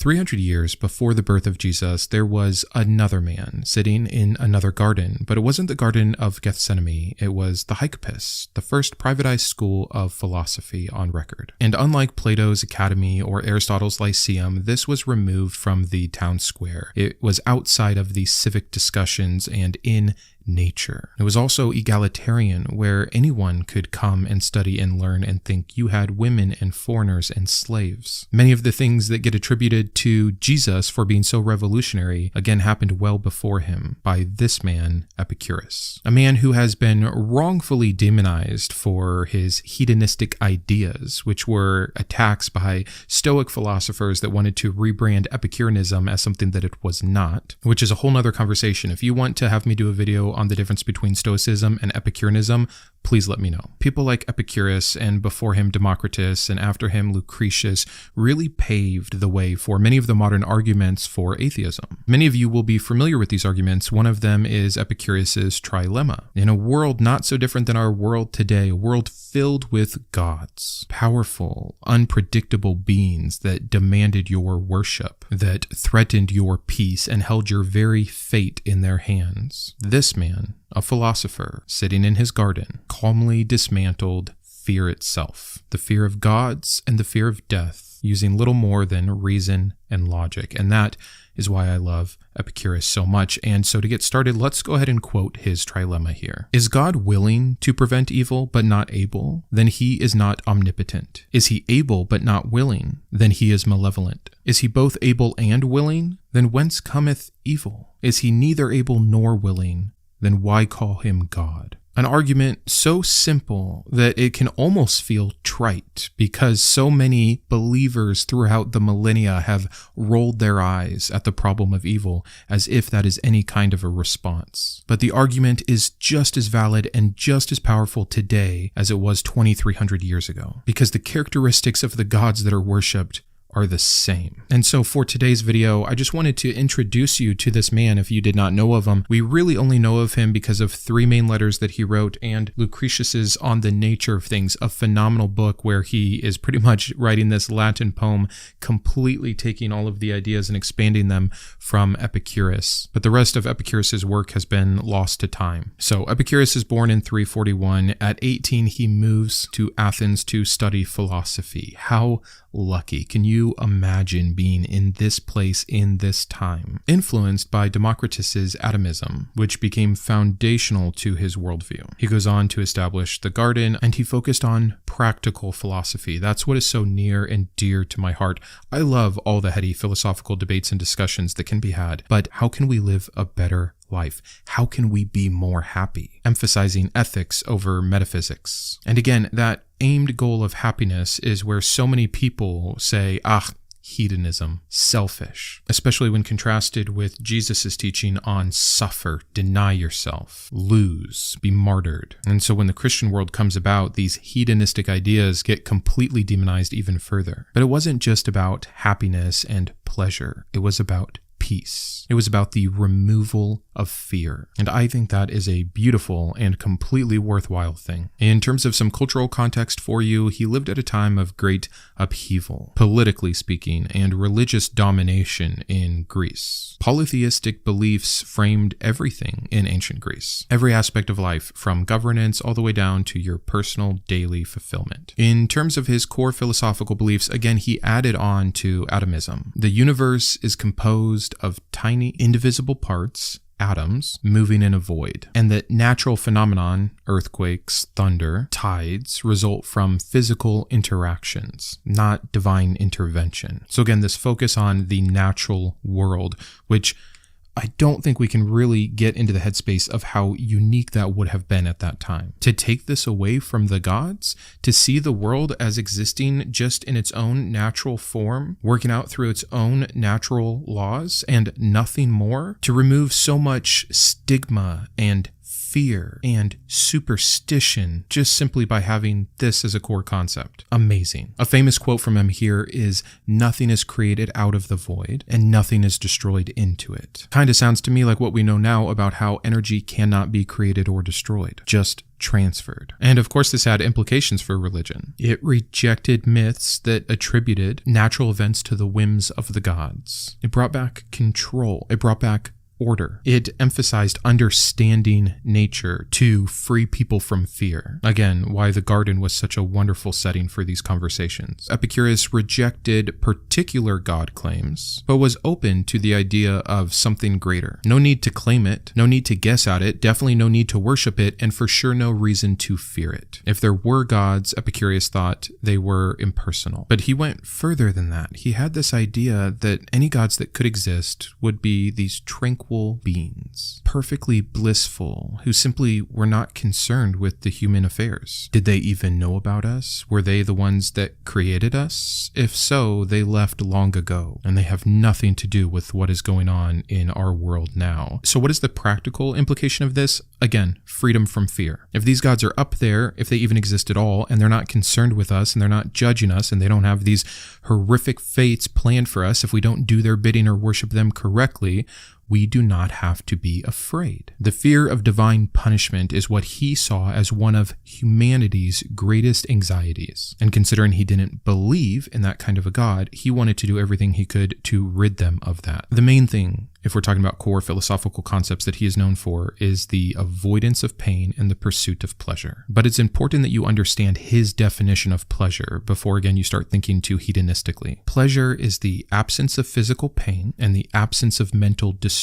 300 years before the birth of Jesus, there was another man sitting in another garden, but it wasn't the Garden of Gethsemane, it was the Hypaspes, the first privatized school of philosophy on record. And unlike Plato's Academy or Aristotle's Lyceum, this was removed from the town square. It was outside of the civic discussions and in nature. It was also egalitarian, where anyone could come and study and learn and think. You had women and foreigners and slaves. Many of the things that get attributed to Jesus for being so revolutionary, again, happened well before him by this man, Epicurus. A man who has been wrongfully demonized for his hedonistic ideas, which were attacks by Stoic philosophers that wanted to rebrand Epicureanism as something that it was not, which is a whole nother conversation. If you want to have me do a video on the difference between Stoicism and Epicureanism, please let me know. People like Epicurus and before him Democritus and after him Lucretius really paved the way for many of the modern arguments for atheism. Many of you will be familiar with these arguments. One of them is Epicurus's Trilemma. In a world not so different than our world today, a world filled with gods, powerful, unpredictable beings that demanded your worship, that threatened your peace and held your very fate in their hands. This man, a philosopher, sitting in his garden, calmly dismantled fear itself, the fear of gods and the fear of death, using little more than reason and logic. And that is why I love Epicurus so much. And so to get started, let's go ahead and quote his trilemma here. Is God willing to prevent evil but not able? Then he is not omnipotent. Is he able but not willing? Then he is malevolent. Is he both able and willing? Then whence cometh evil? Is he neither able nor willing? Then why call him God? An argument so simple that it can almost feel trite because so many believers throughout the millennia have rolled their eyes at the problem of evil as if that is any kind of a response. But the argument is just as valid and just as powerful today as it was 2,300 years ago, because the characteristics of the gods that are worshipped are the same. And so for today's video, I just wanted to introduce you to this man if you did not know of him. We really only know of him because of 3 main letters that he wrote and Lucretius's On the Nature of Things, a phenomenal book where he is pretty much writing this Latin poem, completely taking all of the ideas and expanding them from Epicurus. But the rest of Epicurus's work has been lost to time. So Epicurus is born in 341. At 18, he moves to Athens to study philosophy. How lucky. Can you imagine being in this place in this time? Influenced by Democritus's atomism, which became foundational to his worldview. He goes on to establish the garden, and he focused on practical philosophy. That's what is so near and dear to my heart. I love all the heady philosophical debates and discussions that can be had, but how can we live a better life? How can we be more happy? Emphasizing ethics over metaphysics. And again, that aimed goal of happiness is where so many people say, hedonism, selfish, especially when contrasted with Jesus's teaching on suffer, deny yourself, lose, be martyred. And so when the Christian world comes about, these hedonistic ideas get completely demonized even further. But it wasn't just about happiness and pleasure. It was about peace. It was about the removal of fear. And I think that is a beautiful and completely worthwhile thing. In terms of some cultural context for you, he lived at a time of great upheaval, politically speaking, and religious domination in Greece. Polytheistic beliefs framed everything in ancient Greece. Every aspect of life, from governance all the way down to your personal daily fulfillment. In terms of his core philosophical beliefs, again, he added on to atomism. The universe is composed of tiny, indivisible parts, atoms, moving in a void, and that natural phenomenon, earthquakes, thunder, tides, result from physical interactions, not divine intervention. So again, this focus on the natural world, which I don't think we can really get into the headspace of how unique that would have been at that time. To take this away from the gods, to see the world as existing just in its own natural form, working out through its own natural laws and nothing more, to remove so much stigma and fear and superstition just simply by having this as a core concept. Amazing. A famous quote from him here is, "Nothing is created out of the void, and nothing is destroyed into it." Kind of sounds to me like what we know now about how energy cannot be created or destroyed, just transferred. And of course, this had implications for religion. It rejected myths that attributed natural events to the whims of the gods. It brought back control. It brought back order. It emphasized understanding nature to free people from fear. Again, why the garden was such a wonderful setting for these conversations. Epicurus rejected particular god claims, but was open to the idea of something greater. No need to claim it, no need to guess at it, definitely no need to worship it, and for sure no reason to fear it. If there were gods, Epicurus thought they were impersonal. But he went further than that. He had this idea that any gods that could exist would be these tranquil beings, perfectly blissful, who simply were not concerned with the human affairs. Did they even know about us? Were they the ones that created us? If so, they left long ago, and they have nothing to do with what is going on in our world now. So what is the practical implication of this? Again, freedom from fear. If these gods are up there, if they even exist at all, and they're not concerned with us, and they're not judging us, and they don't have these horrific fates planned for us if we don't do their bidding or worship them correctly, we do not have to be afraid. The fear of divine punishment is what he saw as one of humanity's greatest anxieties. And considering he didn't believe in that kind of a god, he wanted to do everything he could to rid them of that. The main thing, if we're talking about core philosophical concepts that he is known for, is the avoidance of pain and the pursuit of pleasure. But it's important that you understand his definition of pleasure before, again, you start thinking too hedonistically. Pleasure is the absence of physical pain and the absence of mental disturbance.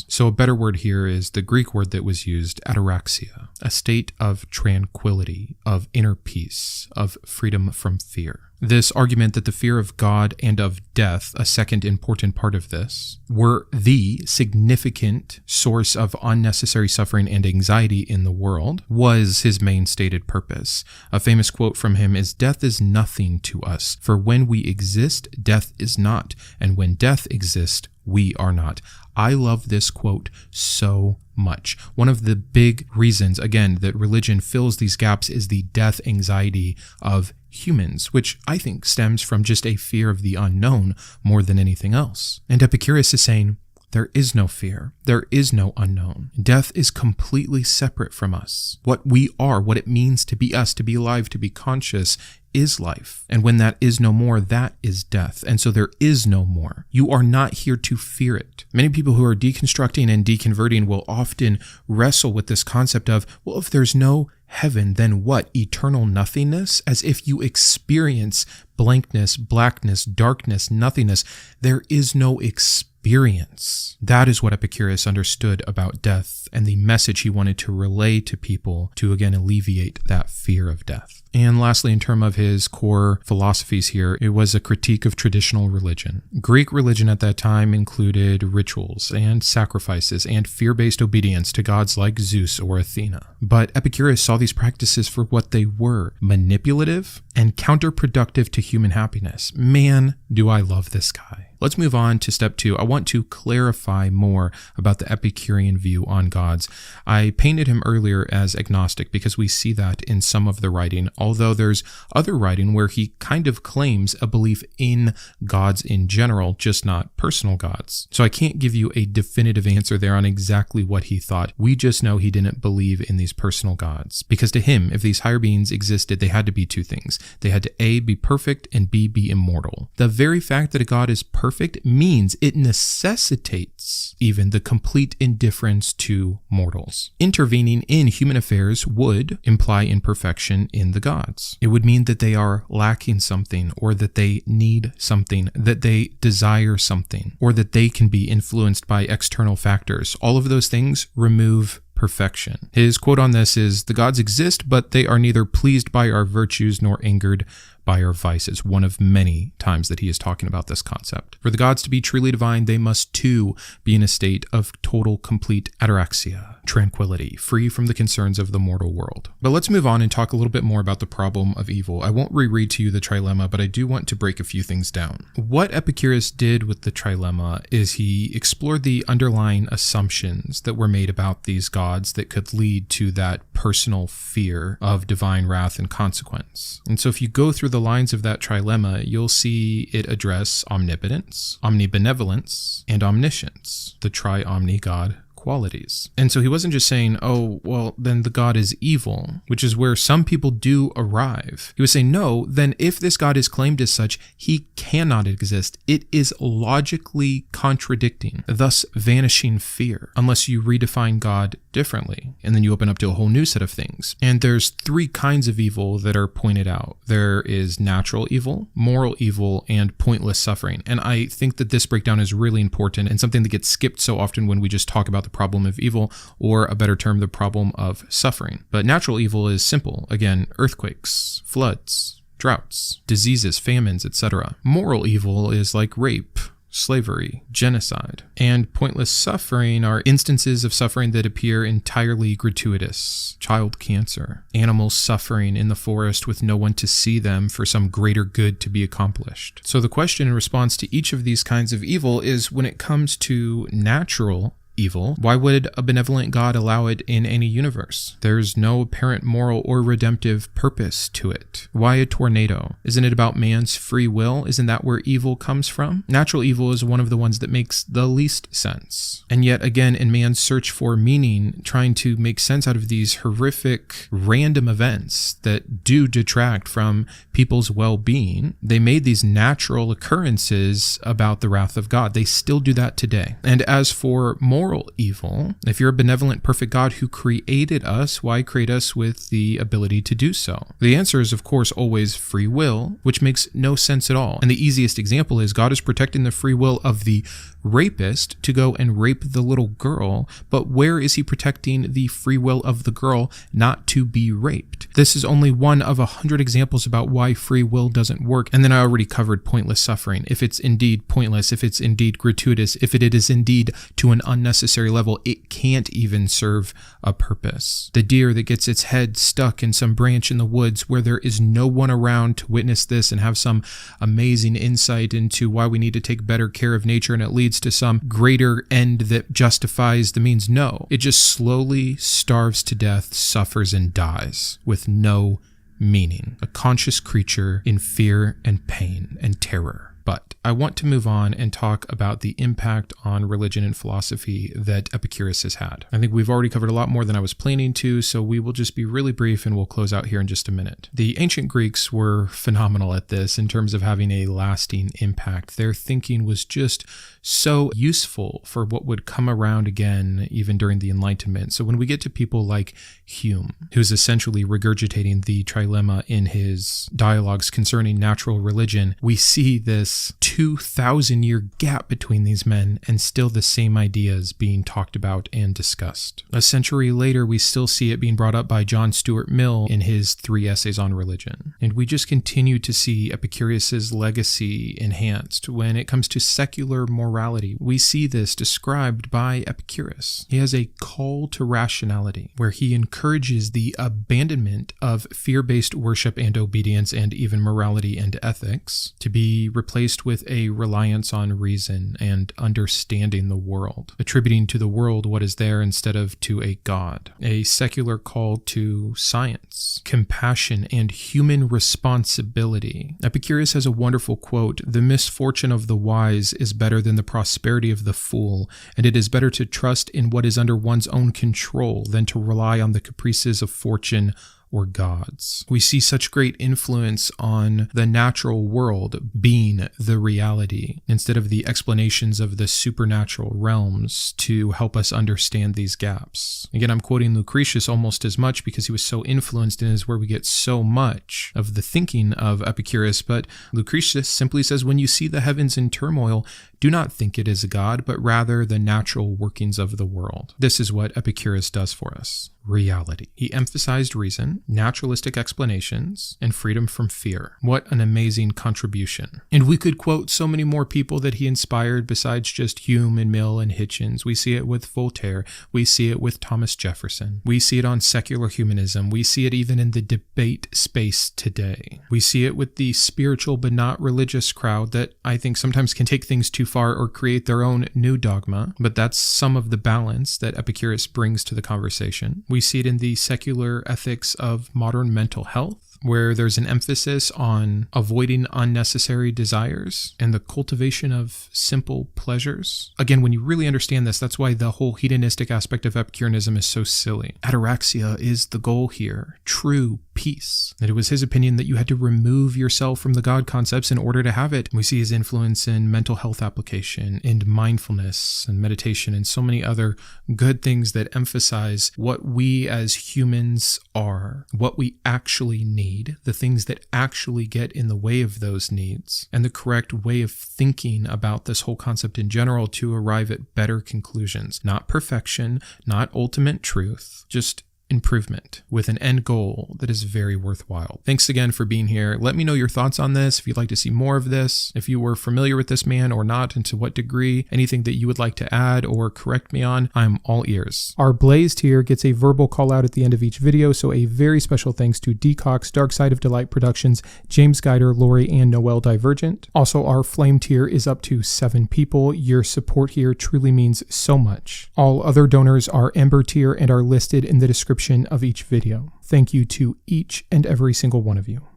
So a better word here is the Greek word that was used, ataraxia, a state of tranquility, of inner peace, of freedom from fear. This argument that the fear of God and of death, a second important part of this, were the significant source of unnecessary suffering and anxiety in the world, was his main stated purpose. A famous quote from him is, "Death is nothing to us, for when we exist, death is not, and when death exists, we are not." I love this quote so much. One of the big reasons, again, that religion fills these gaps is the death anxiety of humans, which I think stems from just a fear of the unknown more than anything else. And Epicurus is saying, there is no fear. There is no unknown. Death is completely separate from us. What we are, what it means to be us, to be alive, to be conscious, is life. And when that is no more, that is death. And so there is no more. You are not here to fear it. Many people who are deconstructing and deconverting will often wrestle with this concept of, well, if there's no heaven, then what? Eternal nothingness? As if you experience blankness, blackness, darkness, nothingness. There is no experience. That is what Epicurus understood about death and the message he wanted to relay to people to, again, alleviate that fear of death. And lastly, in terms of his core philosophies here, it was a critique of traditional religion. Greek religion at that time included rituals and sacrifices and fear-based obedience to gods like Zeus or Athena. But Epicurus saw these practices for what they were, manipulative and counterproductive to human happiness. Man, do I love this guy. Let's move on to step 2. I want to clarify more about the Epicurean view on gods. I painted him earlier as agnostic because we see that in some of the writing, although there's other writing where he kind of claims a belief in gods in general, just not personal gods. So I can't give you a definitive answer there on exactly what he thought. We just know he didn't believe in these personal gods. Because to him, if these higher beings existed, they had to be two things. They had to A, be perfect, and B, be immortal. The very fact that a god is perfect means it necessitates even the complete indifference to mortals. Intervening in human affairs would imply imperfection in the gods. It would mean that they are lacking something, or that they need something, that they desire something, or that they can be influenced by external factors. All of those things remove perfection. His quote on this is, "The gods exist, but they are neither pleased by our virtues nor angered by our vices. One of many times that he is talking about this concept. For the gods to be truly divine, they must too be in a state of total, complete ataraxia, tranquility, free from the concerns of the mortal world. But let's move on and talk a little bit more about the problem of evil. I won't reread to you the Trilemma, but I do want to break a few things down. What Epicurus did with the Trilemma is he explored the underlying assumptions that were made about these gods that could lead to that personal fear of divine wrath and consequence. And so if you go through the lines of that Trilemma, you'll see it address omnipotence, omnibenevolence, and omniscience, the tri-omni God qualities. And so he wasn't just saying, oh, well, then the God is evil, which is where some people do arrive. He was saying, no, then if this God is claimed as such, he cannot exist. It is logically contradicting, thus vanishing fear, unless you redefine God differently. And then you open up to a whole new set of things. And there's three kinds of evil that are pointed out. There is natural evil, moral evil, and pointless suffering. And I think that this breakdown is really important and something that gets skipped so often when we just talk about the problem of evil, or a better term, the problem of suffering. But natural evil is simple. Again, earthquakes, floods, droughts, diseases, famines, etc. Moral evil is like rape, slavery, genocide, and pointless suffering are instances of suffering that appear entirely gratuitous. Child cancer, animals suffering in the forest with no one to see them for some greater good to be accomplished. So the question in response to each of these kinds of evil is, when it comes to natural evil, why would a benevolent God allow it in any universe? There's no apparent moral or redemptive purpose to it. Why a tornado? Isn't it about man's free will? Isn't that where evil comes from? Natural evil is one of the ones that makes the least sense. And yet again, in man's search for meaning, trying to make sense out of these horrific random events that do detract from people's well-being, they made these natural occurrences about the wrath of God. They still do that today. And as for moral evil, if you're a benevolent, perfect God who created us, why create us with the ability to do so? The answer is, of course, always free will, which makes no sense at all. And the easiest example is God is protecting the free will of the rapist to go and rape the little girl, but where is he protecting the free will of the girl not to be raped? This is only one of 100 examples about why free will doesn't work. And then I already covered pointless suffering. If it's indeed pointless, if it's indeed gratuitous, if it is indeed to an unnecessary level, it can't even serve a purpose. The deer that gets its head stuck in some branch in the woods where there is no one around to witness this and have some amazing insight into why we need to take better care of nature and it leads to some greater end that justifies the means. No, it just slowly starves to death, suffers, and dies with no meaning. A conscious creature in fear and pain and terror. But I want to move on and talk about the impact on religion and philosophy that Epicurus has had. I think we've already covered a lot more than I was planning to, so we will just be really brief and we'll close out here in just a minute. The ancient Greeks were phenomenal at this in terms of having a lasting impact. Their thinking was just so useful for what would come around again even during the Enlightenment. So when we get to people like Hume, who's essentially regurgitating the Trilemma in his dialogues concerning natural religion, we see this 2,000-year gap between these men and still the same ideas being talked about and discussed. A century later, we still see it being brought up by John Stuart Mill in his 3 essays on religion. And we just continue to see Epicurus's legacy enhanced when it comes to secular morality. We see this described by Epicurus. He has a call to rationality where he encourages the abandonment of fear-based worship and obedience and even morality and ethics to be replaced with a reliance on reason and understanding the world, attributing to the world what is there instead of to a God. A secular call to science, compassion, and human responsibility. Epicurus has a wonderful quote: "The misfortune of the wise is better than the prosperity of the fool, and it is better to trust in what is under one's own control than to rely on the caprices of fortune or gods." We see such great influence on the natural world being the reality instead of the explanations of the supernatural realms to help us understand these gaps. Again, I'm quoting Lucretius almost as much because he was so influenced and is where we get so much of the thinking of Epicurus, but Lucretius simply says, when you see the heavens in turmoil, do not think it is a god, but rather the natural workings of the world. This is what Epicurus does for us. Reality. He emphasized reason, naturalistic explanations, and freedom from fear. What an amazing contribution. And we could quote so many more people that he inspired besides just Hume and Mill and Hitchens. We see it with Voltaire. We see it with Thomas Jefferson. We see it on secular humanism. We see it even in the debate space today. We see it with the spiritual but not religious crowd that I think sometimes can take things too far or create their own new dogma, but that's some of the balance that Epicurus brings to the conversation. We see it in the secular ethics of modern mental health, where there's an emphasis on avoiding unnecessary desires and the cultivation of simple pleasures. Again, when you really understand this, that's why the whole hedonistic aspect of Epicureanism is so silly. Ataraxia is the goal here, true peace. That it was his opinion that you had to remove yourself from the God concepts in order to have it. We see his influence in mental health application, in mindfulness and meditation, and so many other good things that emphasize what we as humans are, what we actually need, the things that actually get in the way of those needs, and the correct way of thinking about this whole concept in general to arrive at better conclusions. Not perfection, not ultimate truth, just improvement with an end goal that is very worthwhile. Thanks again for being here. Let me know your thoughts on this. If you'd like to see more of this, if you were familiar with this man or not, and to what degree, anything that you would like to add or correct me on, I'm all ears. Our Blazed tier gets a verbal call out at the end of each video, so a very special thanks to Decox, Dark Side of Delight Productions, James Guider, Lori, and Noel Divergent. Also, our Flame tier is up to 7 people. Your support here truly means so much. All other donors are Ember tier and are listed in the description of each video. Thank you to each and every single one of you.